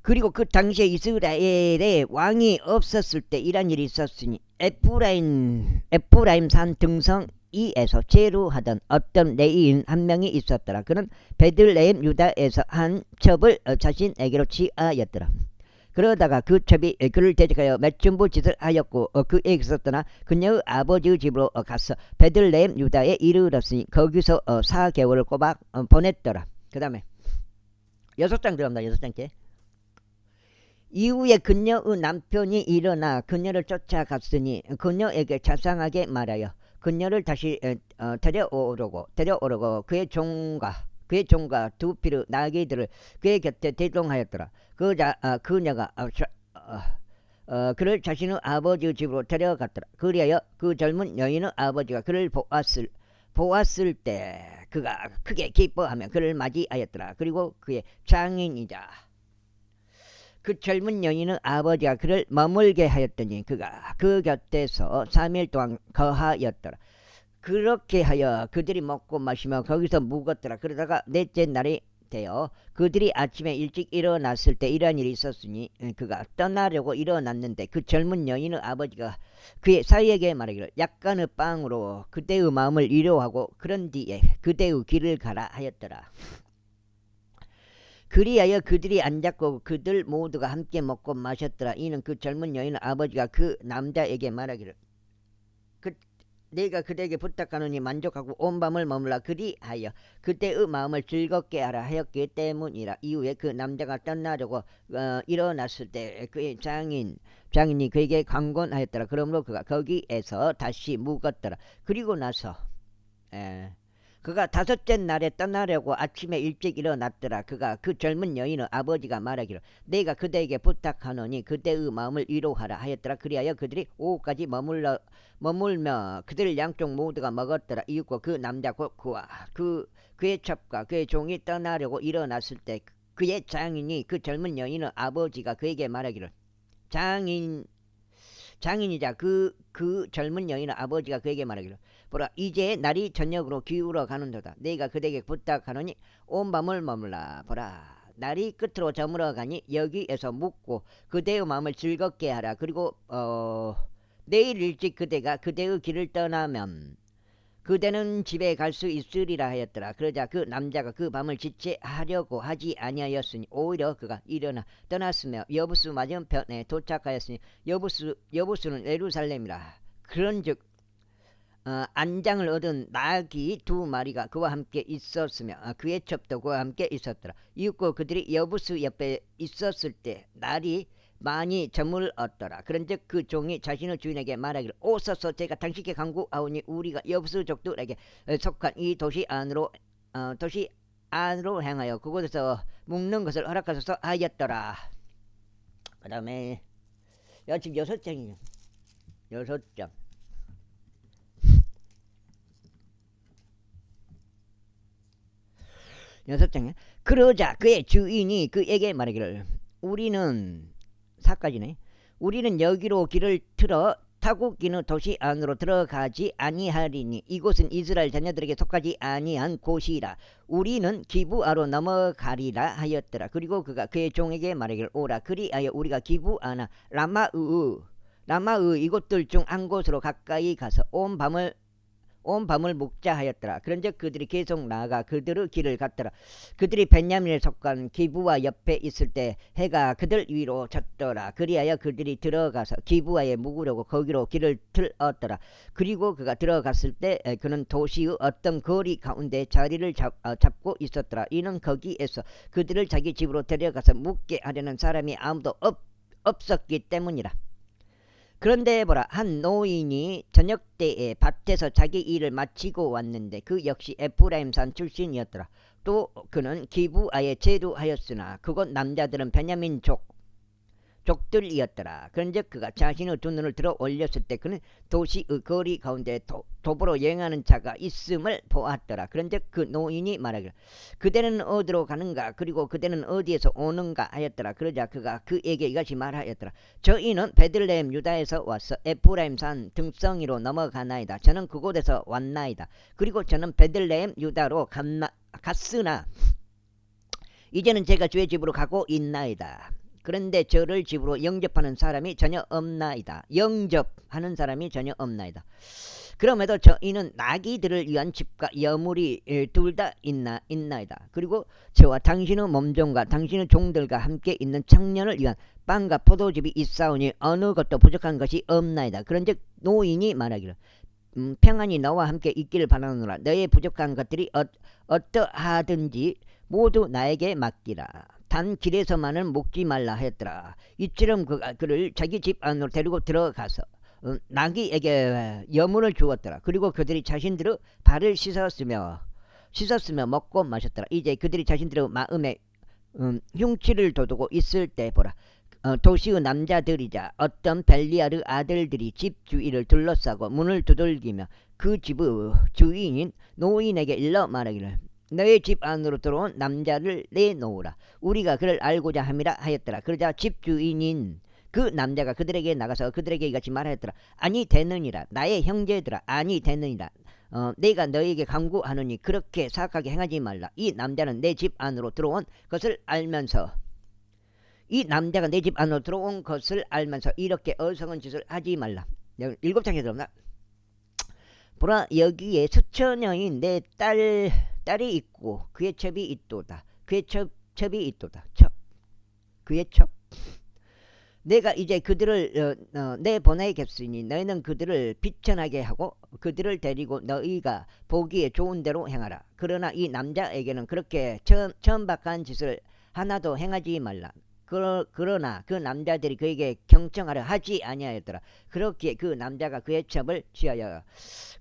그리고 그 당시에 이스라엘에 왕이 없었을 때 이런 일이 있었으니 에프라임 산 등성이에서 제루하던 어떤 레위인 한 명이 있었더라. 그는 베들레헴 유다에서 한 첩을 자신에게로 취하였더라. 그러다가 그 첩이 그를 대적하여 맺중부 짓을 하였고 그에게서 떠나 그녀의 아버지의 집으로 가서 베들레헴 유다에 이르렀으니 거기서 4개월을 꼬박 보냈더라. 그 다음에 6장 들어갑니다. 6장째. 이후에 그녀의 남편이 일어나 그녀를 쫓아갔으니 그녀에게 자상하게 말하여 그녀를 다시 데려오려고 그의 종과 두 피르 나귀들을 그의 곁에 대동하였더라. 그녀가 그를 자신의 아버지의 집으로 데려갔더라. 그리하여 그 젊은 여인의 아버지가 그를 보았을 때 그가 크게 기뻐하며 그를 맞이하였더라. 그리고 그의 장인이자 그 젊은 여인의 아버지가 그를 머물게 하였더니 그가 그 곁에서 3일 동안 거하였더라. 그렇게 하여 그들이 먹고 마시며 거기서 묵었더라. 그러다가 넷째 날이 되어 그들이 아침에 일찍 일어났을 때 이러한 일이 있었으니 그가 떠나려고 일어났는데 그 젊은 여인의 아버지가 그의 사위에게 말하기를 약간의 빵으로 그대의 마음을 위로하고 그런 뒤에 그대의 길을 가라 하였더라. 그리하여 그들이 앉았고 그들 모두가 함께 먹고 마셨더라. 이는 그 젊은 여인의 아버지가 그 남자에게 말하기를 내가 그대에게 부탁하노니 만족하고 온 밤을 머물라. 그리하여 그때의 마음을 즐겁게 하라 하였기 때문이라. 이후에 그 남자가 떠나려고 일어났을 때 그의 장인이 그에게 강권하였더라. 그러므로 그가 거기에서 다시 묵었더라. 그리고 나서 그가 5째 날에 떠나려고 아침에 일찍 일어났더라. 그가 그 젊은 여인의 아버지가 말하기를 내가 그대에게 부탁하노니 그대의 마음을 위로하라 하였더라. 그리하여 그들이 오후까지 머물며 그들 양쪽 모두가 먹었더라. 이윽고 그 남자 그와 그의 첩과 그의 종이 떠나려고 일어났을 때 그의 장인이 그 젊은 여인의 아버지가 그에게 말하기를 장인이자 그 젊은 여인의 아버지가 그에게 말하기를 보라 이제 날이 저녁으로 기울어 가는도다. 내가 그대에게 부탁하노니 온 밤을 머물라. 보라 날이 끝으로 저물어 가니 여기에서 묵고 그대의 마음을 즐겁게 하라. 그리고 내일 일찍 그대가 그대의 길을 떠나면 그대는 집에 갈 수 있으리라 하였더라. 그러자 그 남자가 그 밤을 지체하려고 하지 아니하였으니 오히려 그가 일어나 떠났으며 여부수 맞은편에 도착하였으니 여부수는 예루살렘이라. 그런즉 안장을 얻은 나귀 2마리가 그와 함께 있었으며 그의 첩도 그와 함께 있었더라. 이윽고 그들이 여부수 옆에 있었을 때 날이 많이 저물었더라. 그런즉 그 종이 자신의 주인에게 말하기를 오소서 제가 당신께 간구하오니 우리가 여부수 족들에게 속한 이 도시 안으로 향하여 그곳에서 묵는 것을 허락하소서 하였더라. 그 다음에 지금 6장이에요. 6장. 그러자 그의 주인이 그에게 말하기를 우리는 4까지네. 우리는 여기로 길을 틀어 타국인의 도시 안으로 들어가지 아니하리니 이곳은 이스라엘 자녀들에게 속하지 아니한 곳이라. 우리는 기브아로 넘어가리라 하였더라. 그리고 그가 그의 종에게 말하기를 오라. 그리하여 우리가 기브아나 라마의 이곳들 중 한 곳으로 가까이 가서 온 밤을 묵자 하였더라. 그런즉 그들이 계속 나아가 그들의 길을 갔더라. 그들이 베냐민에 속한 기브아 옆에 있을 때 해가 그들 위로 졌더라. 그리하여 그들이 들어가서 기브아에 묵으려고 거기로 길을 틀었더라. 그리고 그가 들어갔을 때 그는 도시의 어떤 거리 가운데 자리를 잡고 있었더라. 이는 거기에서 그들을 자기 집으로 데려가서 묵게 하려는 사람이 아무도 없었기 때문이라. 그런데 보라 한 노인이 저녁때에 밭에서 자기 일을 마치고 왔는데 그 역시 에프라임산 출신이었더라. 또 그는 기브아에 제도하였으나 그곳 남자들은 베냐민족 족들이었더라. 그런즉 그가 자신의 두 눈을 들어 올렸을 때 그는 도시의 거리 가운데 도보로 여행하는 자가 있음을 보았더라. 그런즉 그 노인이 말하기를 그대는 어디로 가는가 그리고 그대는 어디에서 오는가 하였더라. 그러자 그가 그에게 이같이 말하였더라. 저희는 베들레헴 유다에서 와서 에프라임 산 등성이로 넘어가나이다. 저는 그곳에서 왔나이다. 그리고 저는 베들레헴 유다로 갔으나 이제는 제가 주의 집으로 가고 있나이다. 그런데 저를 집으로 영접하는 사람이 전혀 없나이다. 영접하는 사람이 전혀 없나이다. 그럼에도 저희는 나귀들을 위한 집과 여물이 둘 다 있나이다. 그리고 저와 당신의 몸종과 당신의 종들과 함께 있는 청년을 위한 빵과 포도즙이 있사오니 어느 것도 부족한 것이 없나이다. 그런즉 노인이 말하기를 평안이 너와 함께 있기를 바라노라. 너의 부족한 것들이 어떠하든지 모두 나에게 맡기라. 단 길에서만은 먹지 말라 하였더라. 이처럼 그를 자기 집 안으로 데리고 들어가서 나귀에게 여물을 주었더라. 그리고 그들이 자신들의 발을 씻었으며 먹고 마셨더라. 이제 그들이 자신들의 마음에 흉치를 돋우고 있을 때 보라. 도시의 남자들이자 어떤 벨리아르 아들들이 집 주위를 둘러싸고 문을 두들기며 그 집의 주인인 노인에게 일러 말하기를 너의 집 안으로 들어온 남자를 내놓으라. 우리가 그를 알고자 함이라 하였더라. 그러자 집 주인인 그 남자가 그들에게 나가서 그들에게 이같이 말하였더라. 아니 되느니라. 나의 형제들아 아니 되느니라. 내가 너에게 강구하노니 그렇게 사악하게 행하지 말라. 이 남자는 내 집 안으로 들어온 것을 알면서 남자가 내 집 안으로 들어온 것을 알면서 이렇게 어리석은 짓을 하지 말라. 7장에 들어옵니다. 보라 여기에 수처녀인 내 딸이 있고 그의 첩이 있도다. 그의 첩이 있도다. 그의 첩. 내가 이제 그들을 내보내겠으니 너희는 그들을 비천하게 하고 그들을 데리고 너희가 보기에 좋은 대로 행하라. 그러나 이 남자에게는 그렇게 천박한 짓을 하나도 행하지 말라. 그러나 그 남자들이 그에게 경청하려 하지 아니하였더라. 그렇기에 그 남자가 그의 첩을 취하여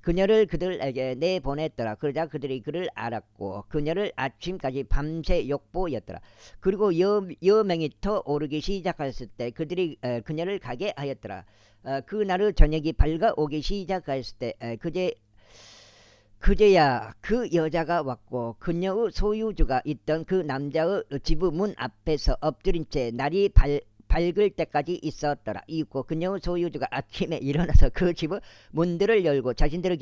그녀를 그들에게 내보냈더라. 그러자 그들이 그를 알았고 그녀를 아침까지 밤새 욕보였더라. 그리고 여명이 터 오르기 시작하였을 때 그들이 그녀를 가게 하였더라. 그날의 저녁이 밝아오기 시작하였을 때 그제야 그 여자가 왔고 그녀의 소유주가 있던 그 남자의 집의 문 앞에서 엎드린 채 날이 밝을 때까지 있었더라. 이윽고 그녀의 소유주가 아침에 일어나서 그 집의 문들을 열고 자신들의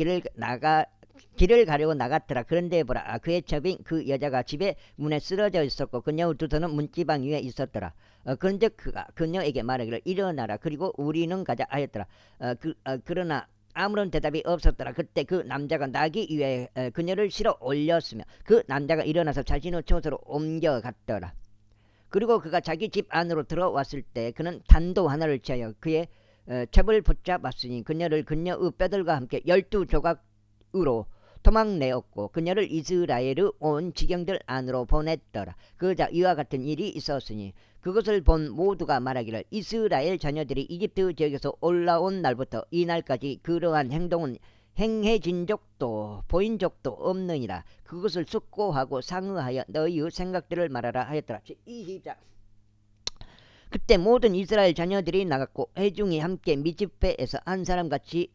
길을 가려고 나갔더라. 그런데 보라 그의 첩인 그 여자가 집의 문에 쓰러져 있었고 그녀의 두 손은 문지방 위에 있었더라. 그런즉 그가 그녀에게 말하기를 일어나라. 그리고 우리는 가자 하였더라. 그러나 아무런 대답이 없었더라. 그때 그 남자가 나귀 위에 그녀를 실어 올렸으며 그 남자가 일어나서 자신의 처소로 옮겨갔더라. 그리고 그가 자기 집 안으로 들어왔을 때 그는 단도 하나를 취하여 그의 첩을 붙잡았으니 그녀를 그녀의 뼈들과 함께 12조각으로 도망내었고 그녀를 이스라엘의 온 지경들 안으로 보냈더라. 그러자 이와 같은 일이 있었으니 그것을 본 모두가 말하기를 이스라엘 자녀들이 이집트 지역에서 올라온 날부터 이 날까지 그러한 행동은 행해진 적도 보인 적도 없느니라. 그것을 숙고하고 상의하여 너희의 생각들을 말하라 하였더라. 20장. 그때 모든 이스라엘 자녀들이 나갔고 회중이 함께 미즈페에서 한 사람같이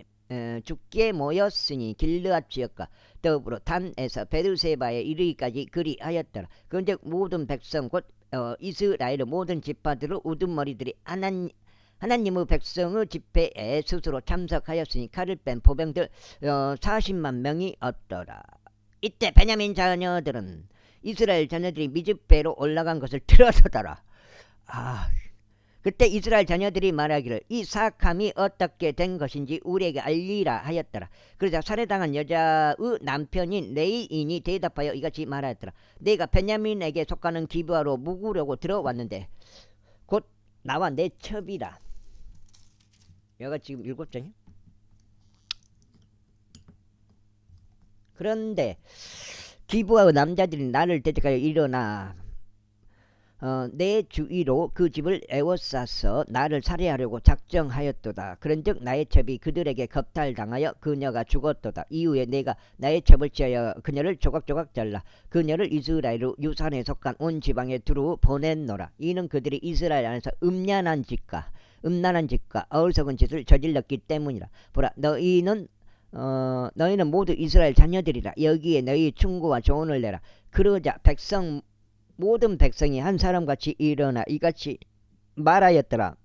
죽게 모였으니 길르앗 지역과 더불어 단에서 베르세바에 이르기까지 그리하였더라. 그런즉 모든 백성 곧 이스라엘의 모든 지파들의 우두머리들이 하나님의 백성의 집회에 스스로 참석하였으니 칼을 뺀 보병들 40만 명이 없더라. 이때 베냐민 자녀들은 이스라엘 자녀들이 미즈페로 올라간 것을 들었더라. 그때 이스라엘 자녀들이 말하기를 이 사악함이 어떻게 된 것인지 우리에게 알리라 하였더라. 그러자 살해당한 여자의 남편인 레이인이 대답하여 이같이 말하였더라. 내가 베냐민에게 속하는 기브아로 묵으려고 들어왔는데 곧 나와 내 첩이라. 여기가 지금 7장이야. 그런데 기브아의 남자들이 나를 대적하여 일어나 내 주위로 그 집을 에워싸서 나를 살해하려고 작정하였도다. 그런즉 나의 첩이 그들에게 겁탈당하여 그녀가 죽었도다. 이후에 내가 나의 첩을 취하여 그녀를 조각조각 잘라 그녀를 이스라엘 유산에 속한 온 지방에 두루 보냈노라. 이는 그들이 이스라엘 안에서 음란한 짓과 어리석은 짓을 저질렀기 때문이라. 보라, 너희는 모두 이스라엘 자녀들이라. 여기에 너희 충고와 조언을 내라. 그러자 모든 백성이 한 사람같이 일어나 이같이 말하였더라.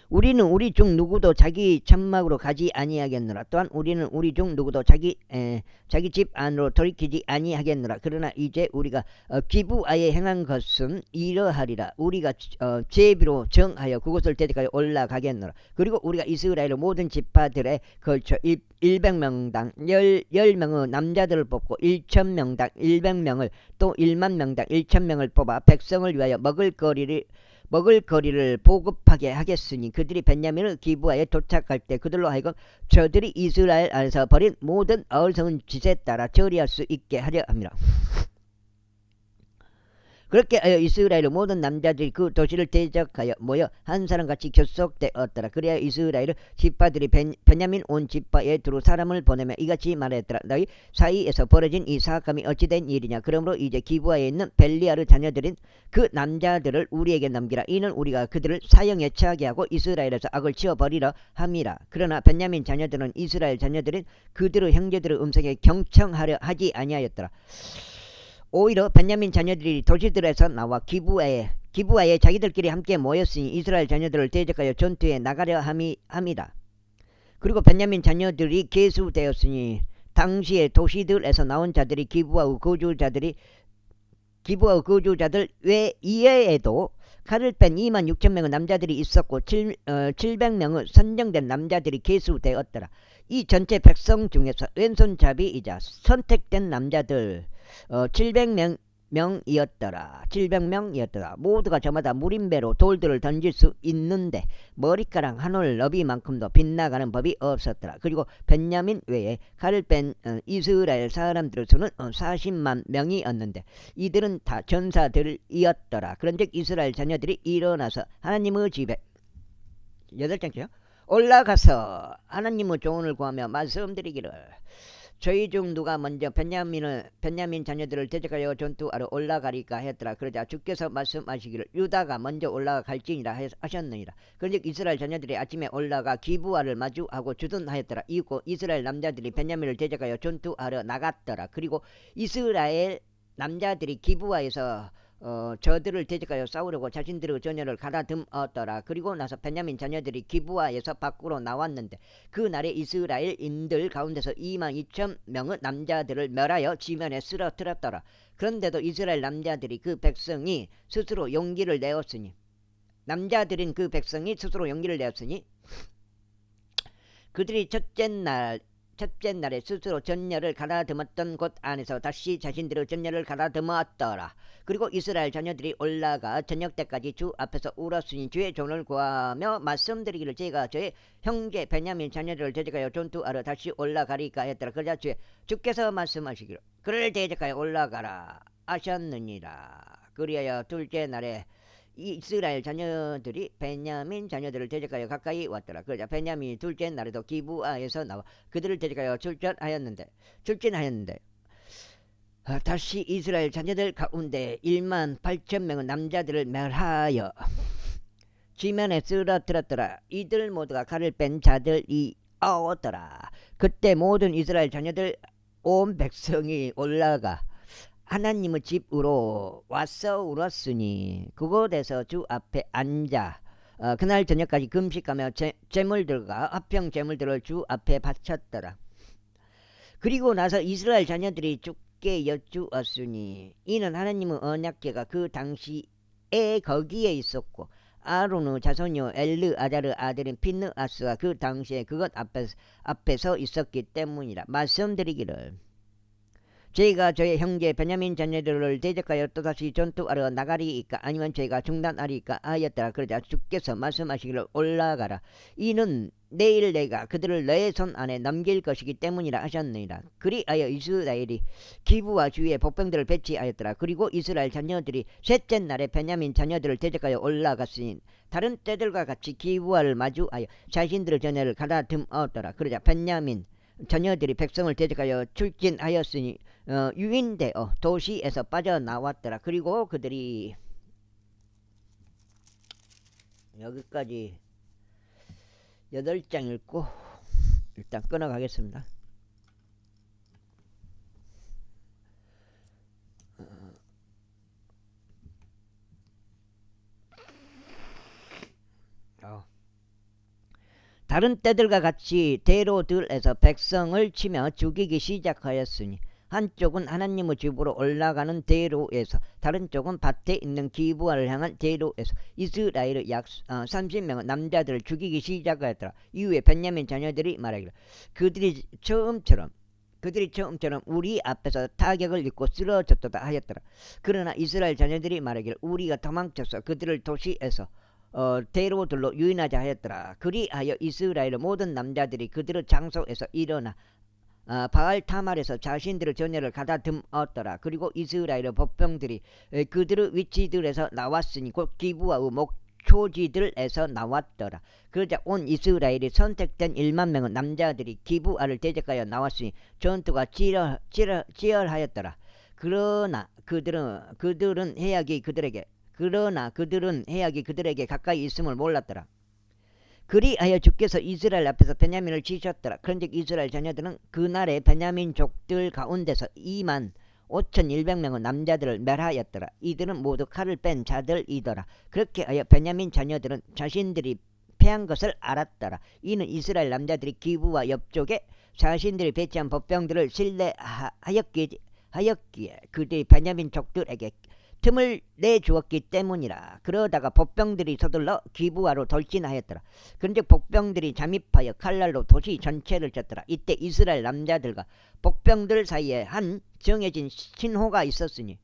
우리는 우리 중 누구도 자기 천막으로 가지 아니하겠노라. 또한 우리는 우리 중 누구도 자기 집 안으로 돌이키지 아니하겠노라. 그러나 이제 우리가 기브아에 행한 것은 이러하리라. 우리가 제비로 정하여 그곳을 대적하여 올라가겠노라. 그리고 우리가 이스라엘 모든 지파들에 걸쳐 100명당 10명의 남자들을 뽑고 1000명당 100명을 또 10000명당 1000명을 뽑아 백성을 위하여 먹을거리를 보급하게 하겠으니 그들이 베냐민을 기브아에 도착할 때 그들로 하여금 저들이 이스라엘 안에서 벌인 모든 어리석은 짓에 따라 처리할 수 있게 하려 함이라. 그렇게 하여 이스라엘의 모든 남자들이 그 도시를 대적하여 모여 한 사람같이 결속되었더라. 그래야 이스라엘 지파들이 베냐민 온 지파에 두루 사람을 보내며 이같이 말했더라. 너희 사이에서 벌어진 이 사악함이 어찌된 일이냐. 그러므로 이제 기브아에 있는 벨리아르 자녀들인 그 남자들을 우리에게 넘기라. 이는 우리가 그들을 사형에 처하게 하고 이스라엘에서 악을 치워버리려 함이라. 그러나 베냐민 자녀들은 이스라엘 자녀들인 그들의 형제들의 음성에 경청하려 하지 아니하였더라. 오히려 베냐민 자녀들이 도시들에서 나와 기브아에 자기들끼리 함께 모였으니 이스라엘 자녀들을 대적하여 전투에 나가려 함이다. 그리고 베냐민 자녀들이 계수되었으니 당시의 도시들에서 나온 자들이 기브아의 거주자들 이외에도 칼을 뺀 26,000명의 남자들이 있었고 700명의 선정된 남자들이 계수되었더라. 이 전체 백성 중에서 왼손잡이이자 선택된 남자들 700명이었더라. 모두가 저마다 무림배로 돌들을 던질 수 있는데 머리카락 한 올 너비만큼도 빗나가는 법이 없었더라. 그리고 벤야민 외에 칼을 뺀 이스라엘 사람들의 수는 40만 명이었는데 이들은 다 전사들이었더라. 그런즉 이스라엘 자녀들이 일어나서 하나님의 집에 8장째요. 올라가서 하나님의 조언을 구하며 말씀드리기를 저희 중 누가 먼저 베냐민 자녀들을 대적하여 전투하러 올라가리까 했더라. 그러자 주께서 말씀하시기를 유다가 먼저 올라갈지니라 하셨느니라. 그런즉 이스라엘 자녀들이 아침에 올라가 기브아를 마주하고 주둔하였더라. 이후 이스라엘 남자들이 베냐민을 대적하여 전투하러 나갔더라. 그리고 이스라엘 남자들이 기브아에서 저들을 대적하여 싸우려고 자신들의 전열을 가다듬었더라. 그리고 나서 베냐민 자녀들이 기브아에서 밖으로 나왔는데 그 날에 이스라엘인들 가운데서 22,000명의 남자들을 멸하여 지면에 쓰러뜨렸더라. 그런데도 이스라엘 남자들이 그 백성이 스스로 용기를 내었으니 그들이 첫째 날에 스스로 전열을 가다듬었던 곳 안에서 다시 자신들의 전열을 가다듬었더라. 그리고 이스라엘 자녀들이 올라가 저녁 때까지 주 앞에서 울었으니 주의 조언을 구하며 말씀드리기를 제가 저의 형제 베냐민 자녀들을 대적하여 전투하러 다시 올라가리까 했더라. 그러자 주께서 말씀하시기를 그를 대적하여 올라가라 하셨느니라. 그리하여 둘째 날에 이스라엘 자녀들이 베냐민 자녀들을 대적하여 가까이 왔더라. 그러자 베냐민이 둘째 날에도 기브아에서 나와 그들을 대적하여 출전하였는데 다시 이스라엘 자녀들 가운데 18,000명의 남자들을 멸하여 지면에 쓰러뜨렸더라. 이들 모두가 칼을 뺀 자들이었더라. 그때 모든 이스라엘 자녀들 온 백성이 올라가 하나님의 집으로 와서 울었으니 그곳에서 주 앞에 앉아 그날 저녁까지 금식하며 제물들과 화평 제물들을 주 앞에 바쳤더라. 그리고 나서 이스라엘 자녀들이 주께 여쭈었으니 이는 하나님의 언약궤가 그 당시에 거기에 있었고 아론의 자손이요 엘르아자르 아들인 핀느아스가 그 당시에 그것 앞에 서 있었기 때문이라. 말씀드리기를 저희가 저의 형제 베냐민 자녀들을 대적하여 또다시 전투하러 나가리이까 아니면 저희가 중단하리이까 하였더라. 그러자 주께서 말씀하시기를 올라가라. 이는 내일 내가 그들을 너의 손 안에 넘길 것이기 때문이라 하셨느니라. 그리하여 이스라엘이 기브와 주위에 복병들을 배치하였더라. 그리고 이스라엘 자녀들이 셋째 날에 베냐민 자녀들을 대적하여 올라갔으니 다른 때들과 같이 기브와를 마주하여 자신들의 전열을 가다듬었더라. 그러자 베냐민 자녀들이 백성을 대적하여 출진하였으니 유인되어 도시에서 빠져나왔더라. 그리고 그들이 여기까지 8장 읽고 일단 끊어가겠습니다. 다른 때들과 같이 대로들에서 백성을 치며 죽이기 시작하였으니 한쪽은 하나님의 집으로 올라가는 대로에서 다른 쪽은 밭에 있는 기브아를 향한 대로에서 이스라엘의 약 30명의 남자들을 죽이기 시작하였더라. 이후에 베냐민 자녀들이 말하기를 그들이 처음처럼 우리 앞에서 타격을 입고 쓰러졌도다 하였더라. 그러나 이스라엘 자녀들이 말하기를 우리가 도망쳐서 그들을 도시에서 대로들로 유인하자 하였더라. 그리하여 이스라엘의 모든 남자들이 그들의 장소에서 일어나 바알 타말에서 자신들의 전열을 가다듬었더라. 그리고 이스라엘의 법병들이 그들의 위치들에서 나왔으니 곧 기브와의 목초지들에서 나왔더라. 그러자 온 이스라엘이 선택된 1만 명의 남자들이 기브와를 대적하여 나왔으니 전투가 치열하였더라. 그러나 그들은 해악이 그들에게 가까이 있음을 몰랐더라. 그리하여 주께서 이스라엘 앞에서 베냐민을 치셨더라. 그런즉 이스라엘 자녀들은 그날에 베냐민 족들 가운데서 25,100명의 남자들을 멸하였더라. 이들은 모두 칼을 뺀 자들이더라. 그렇게 하여 베냐민 자녀들은 자신들이 패한 것을 알았더라. 이는 이스라엘 남자들이 기브와 옆쪽에 자신들이 배치한 법병들을 신뢰하였기에 그들이 베냐민 족들에게 틈을 내주었기 때문이라. 그러다가 복병들이 서둘러 기브아로 돌진하였더라. 그런즉 복병들이 잠입하여 칼날로 도시 전체를 쳤더라. 이때 이스라엘 남자들과 복병들 사이에 한 정해진 신호가 있었으니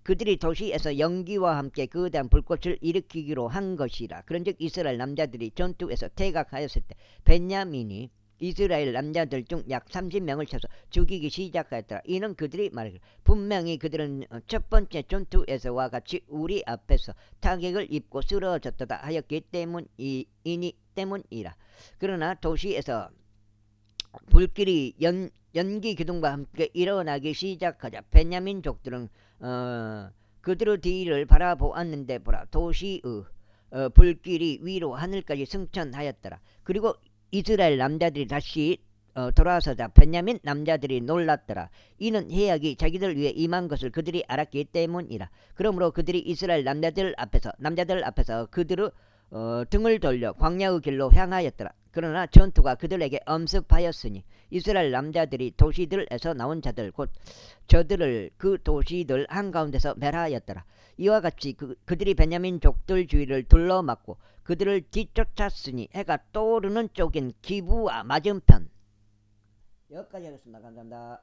그들이 도시에서 연기와 함께 거대한 불꽃을 일으키기로 한 것이라. 그런즉 이스라엘 남자들이 전투에서 퇴각하였을 때 베냐민이 이스라엘 남자들 중 약 30명을 쳐서 죽이기 시작하였더라. 이는 그들이 말하기를 분명히 그들은 첫 번째 전투에서와 같이 우리 앞에서 타격을 입고 쓰러졌다 하였기 때문이라. 그러나 도시에서 불길이 연기 기둥과 함께 일어나기 시작하자 베냐민족들은 그들의 뒤를 바라보았는데 보라 도시의 불길이 위로 하늘까지 승천하였더라. 그리고 이스라엘 남자들이 다시 돌아서자 베냐민 남자들이 놀랐더라. 이는 해악이 자기들 위해 임한 것을 그들이 알았기 때문이라. 그러므로 그들이 이스라엘 남자들 앞에서 그들의 등을 돌려 광야의 길로 향하였더라. 그러나 전투가 그들에게 엄습하였으니 이스라엘 남자들이 도시들에서 나온 자들 곧 저들을 그 도시들 한가운데서 멸하였더라. 이와 같이 그들이 베냐민 족들 주위를 둘러막고 그들을 뒤쫓았으니 해가 떠오르는 쪽인 기브와 맞은편. 여기까지 하겠습니다. 감사합니다.